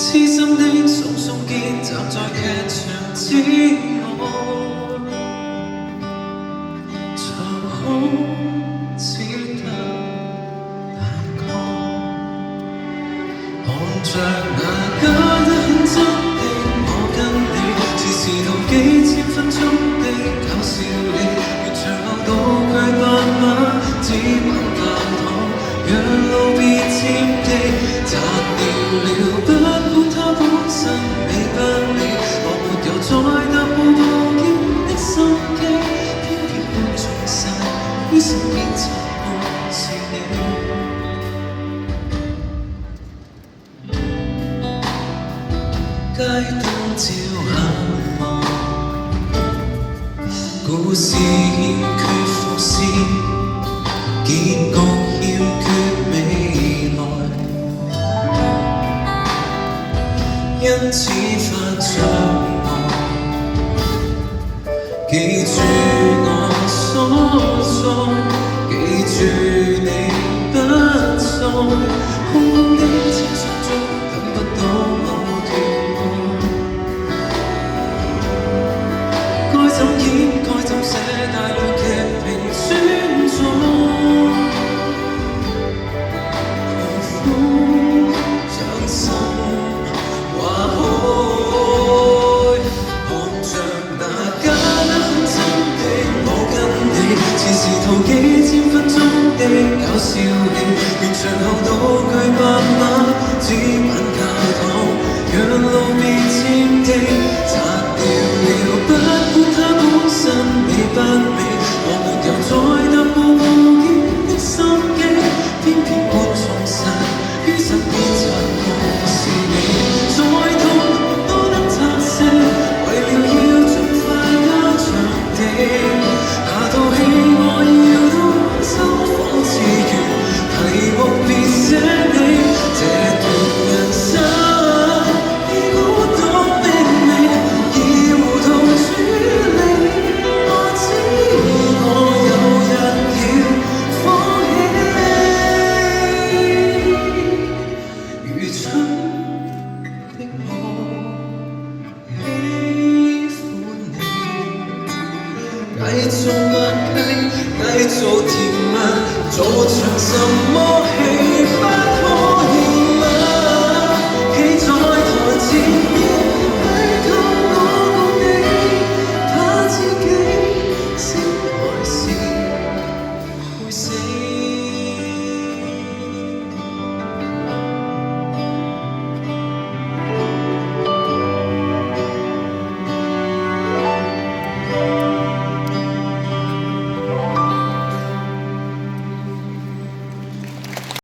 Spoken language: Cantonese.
痴心的送送結，站在劇場之外，場空只得眼光，看着那假得很真的我跟你，似是到幾千分鐘的搞笑戲，完場後道具斑馬，只吻教堂，讓路別佔地，擲掉了不管它本身美不美，我沒有再踏步步見的心機，偏偏看重晒於身邊沉默是你。街燈照下望，故事欠缺伏線，結局欠缺未來，因此發障礙。記住我所在，記住你不在，空空的車廂中等不到我斷愛。該怎演該怎寫，大量劇評選中，何苦將心劃開？看着那假得很真的我跟你，似是套幾千分鐘的搞笑戲，完場後道具斑馬，只吻教堂，讓路別佔地，擲掉了不管它本身美不美，我沒有再踏步步見的心機，偏偏看重晒於身邊沉默是你。再痛都能拆卸，為了要盡快加場地，那套戲我要多收仿自願，題目別寫你，這段人生已估到命理，已糊塗處理，我知我有日要放棄。愚蠢的我喜歡你，繼續默契，繼續甜蜜，做場什麼？